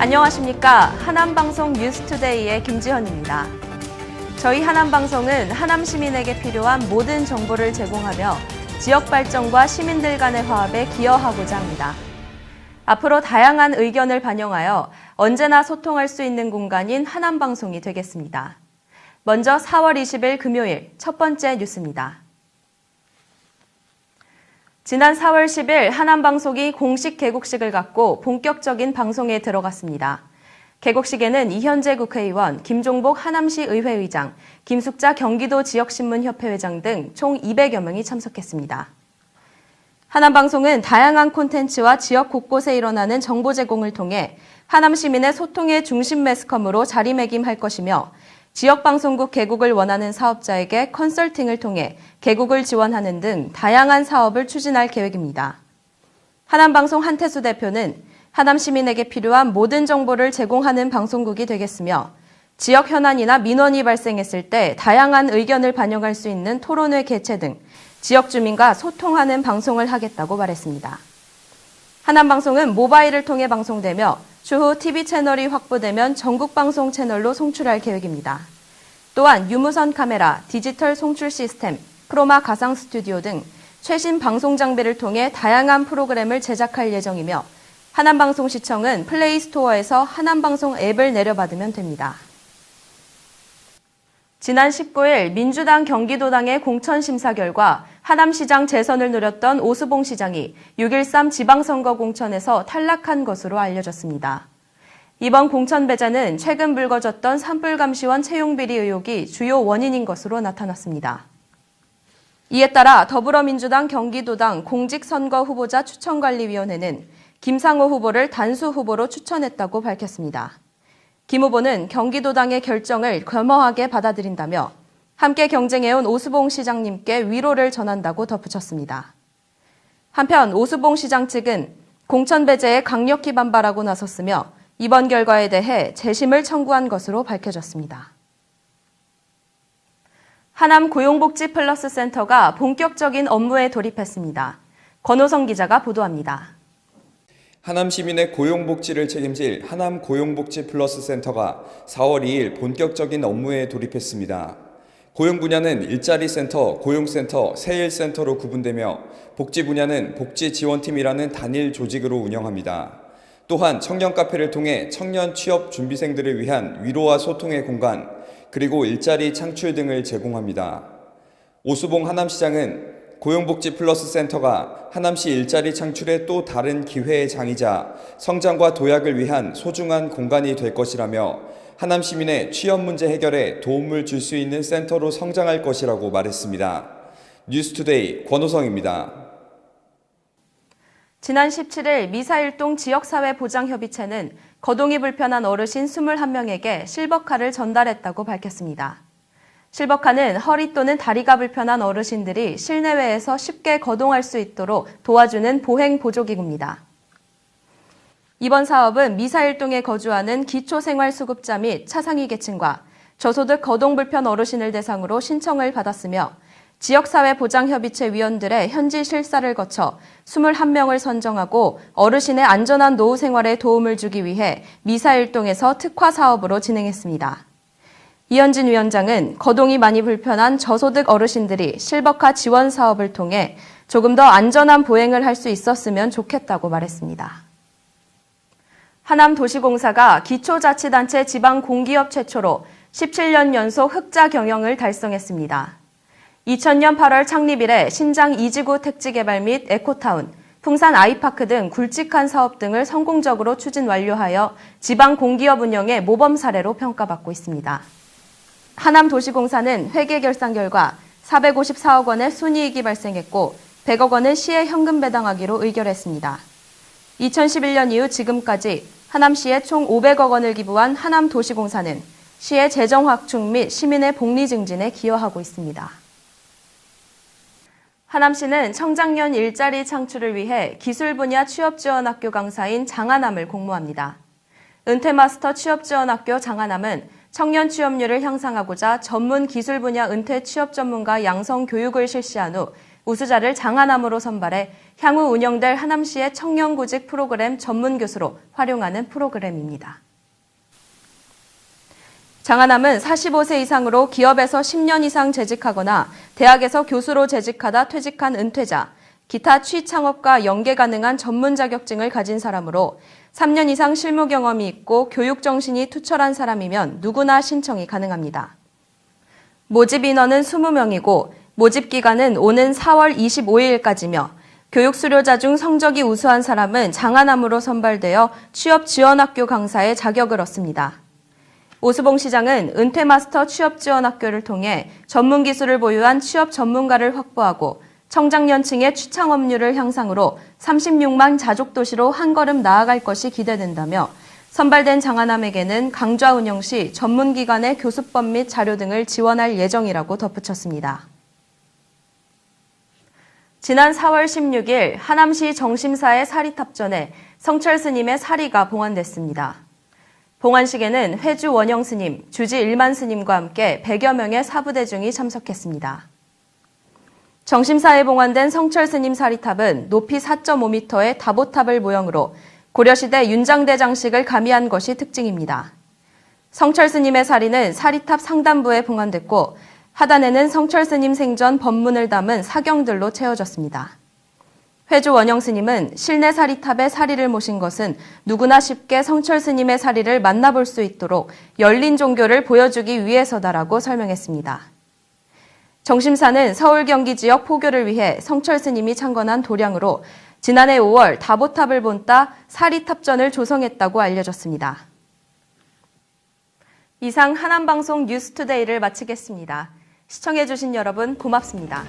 안녕하십니까. 하남방송 뉴스투데이의 김지현입니다. 저희 하남방송은 하남 시민에게 필요한 모든 정보를 제공하며 지역 발전과 시민들 간의 화합에 기여하고자 합니다. 앞으로 다양한 의견을 반영하여 언제나 소통할 수 있는 공간인 하남방송이 되겠습니다. 먼저 4월 20일 금요일 첫 번째 뉴스입니다. 지난 4월 10일 하남방송이 공식 개국식을 갖고 본격적인 방송에 들어갔습니다. 개국식에는 이현재 국회의원, 김종복 하남시 의회의장, 김숙자 경기도 지역신문협회 회장 등 총 200여 명이 참석했습니다. 하남방송은 다양한 콘텐츠와 지역 곳곳에 일어나는 정보 제공을 통해 하남 시민의 소통의 중심 매스컴으로 자리매김할 것이며 지역방송국 개국을 원하는 사업자에게 컨설팅을 통해 개국을 지원하는 등 다양한 사업을 추진할 계획입니다. 하남방송 한태수 대표는 하남 시민에게 필요한 모든 정보를 제공하는 방송국이 되겠으며 지역 현안이나 민원이 발생했을 때 다양한 의견을 반영할 수 있는 토론회 개최 등 지역 주민과 소통하는 방송을 하겠다고 말했습니다. 하남방송은 모바일을 통해 방송되며 추후 TV 채널이 확보되면 전국 방송 채널로 송출할 계획입니다. 또한 유무선 카메라, 디지털 송출 시스템, 크로마 가상 스튜디오 등 최신 방송 장비를 통해 다양한 프로그램을 제작할 예정이며 하남방송시청은 플레이스토어에서 하남방송 앱을 내려받으면 됩니다. 지난 19일 민주당 경기도당의 공천심사 결과 하남시장 재선을 노렸던 오수봉 시장이 6.13 지방선거 공천에서 탈락한 것으로 알려졌습니다. 이번 공천 배제는 최근 불거졌던 산불감시원 채용비리 의혹이 주요 원인인 것으로 나타났습니다. 이에 따라 더불어민주당 경기도당 공직선거후보자 추천관리위원회는 김상호 후보를 단수 후보로 추천했다고 밝혔습니다. 김 후보는 경기도당의 결정을 겸허하게 받아들인다며 함께 경쟁해온 오수봉 시장님께 위로를 전한다고 덧붙였습니다. 한편 오수봉 시장 측은 공천 배제에 강력히 반발하고 나섰으며 이번 결과에 대해 재심을 청구한 것으로 밝혀졌습니다. 하남 고용복지 플러스 센터가 본격적인 업무에 돌입했습니다. 권호성 기자가 보도합니다. 하남 시민의 고용복지를 책임질 하남 고용복지 플러스 센터가 4월 2일 본격적인 업무에 돌입했습니다. 고용 분야는 일자리 센터, 고용센터, 세일센터로 구분되며 복지 분야는 복지지원팀이라는 단일 조직으로 운영합니다. 또한 청년 카페를 통해 청년 취업 준비생들을 위한 위로와 소통의 공간, 그리고 일자리 창출 등을 제공합니다. 오수봉 하남시장은 고용복지 플러스 센터가 하남시 일자리 창출의 또 다른 기회의 장이자 성장과 도약을 위한 소중한 공간이 될 것이라며 하남 시민의 취업 문제 해결에 도움을 줄 수 있는 센터로 성장할 것이라고 말했습니다. 뉴스투데이 권호성입니다. 지난 17일 미사일동 지역사회보장협의체는 거동이 불편한 어르신 21명에게 실버카를 전달했다고 밝혔습니다. 실버카는 허리 또는 다리가 불편한 어르신들이 실내외에서 쉽게 거동할 수 있도록 도와주는 보행 보조기구입니다. 이번 사업은 미사일동에 거주하는 기초생활수급자 및 차상위 계층과 저소득 거동 불편 어르신을 대상으로 신청을 받았으며 지역사회보장협의체 위원들의 현지 실사를 거쳐 21명을 선정하고 어르신의 안전한 노후 생활에 도움을 주기 위해 미사일동에서 특화 사업으로 진행했습니다. 이현진 위원장은 거동이 많이 불편한 저소득 어르신들이 실버카 지원 사업을 통해 조금 더 안전한 보행을 할 수 있었으면 좋겠다고 말했습니다. 하남도시공사가 기초자치단체 지방공기업 최초로 17년 연속 흑자 경영을 달성했습니다. 2000년 8월 창립 이래 신장 2지구 택지개발 및 에코타운, 풍산 아이파크 등 굵직한 사업 등을 성공적으로 추진 완료하여 지방공기업 운영의 모범 사례로 평가받고 있습니다. 하남도시공사는 회계 결산 결과 454억 원의 순이익이 발생했고 100억 원을 시에 현금 배당하기로 의결했습니다. 2011년 이후 지금까지 하남시에 총 500억 원을 기부한 하남도시공사는 시의 재정 확충 및 시민의 복리 증진에 기여하고 있습니다. 하남시는 청장년 일자리 창출을 위해 기술 분야 취업지원학교 강사인 장하남을 공모합니다. 은퇴마스터 취업지원학교 장하남은 청년 취업률을 향상하고자 전문 기술 분야 은퇴 취업 전문가 양성 교육을 실시한 후 우수자를 장하남으로 선발해 향후 운영될 하남시의 청년구직 프로그램 전문 교수로 활용하는 프로그램입니다. 장하남은 45세 이상으로 기업에서 10년 이상 재직하거나 대학에서 교수로 재직하다 퇴직한 은퇴자, 기타 취창업과 연계 가능한 전문 자격증을 가진 사람으로 3년 이상 실무 경험이 있고 교육 정신이 투철한 사람이면 누구나 신청이 가능합니다. 모집 인원은 20명이고 모집 기간은 오는 4월 25일까지며 교육 수료자 중 성적이 우수한 사람은 장하남으로 선발되어 취업 지원학교 강사의 자격을 얻습니다. 오수봉 시장은 은퇴 마스터 취업 지원학교를 통해 전문 기술을 보유한 취업 전문가를 확보하고 청장년층의 취창업률을 향상으로 36만 자족도시로 한 걸음 나아갈 것이 기대된다며 선발된 장하남에게는 강좌 운영 시 전문기관의 교수법 및 자료 등을 지원할 예정이라고 덧붙였습니다. 지난 4월 16일 하남시 정심사의 사리탑전에 성철 스님의 사리가 봉안됐습니다. 봉안식에는 회주 원영 스님, 주지 일만 스님과 함께 100여 명의 사부대중이 참석했습니다. 정심사에 봉안된 성철 스님 사리탑은 높이 4.5m의 다보탑을 모형으로 고려시대 윤장대 장식을 가미한 것이 특징입니다. 성철 스님의 사리는 사리탑 상단부에 봉안됐고 하단에는 성철 스님 생전 법문을 담은 사경들로 채워졌습니다. 회주 원영 스님은 실내 사리탑에 사리를 모신 것은 누구나 쉽게 성철 스님의 사리를 만나볼 수 있도록 열린 종교를 보여주기 위해서다라고 설명했습니다. 정심사는 서울 경기 지역 포교를 위해 성철 스님이 창건한 도량으로 지난해 5월 다보탑을 본따 사리탑전을 조성했다고 알려졌습니다. 이상 하남방송 뉴스투데이를 마치겠습니다. 시청해주신 여러분 고맙습니다.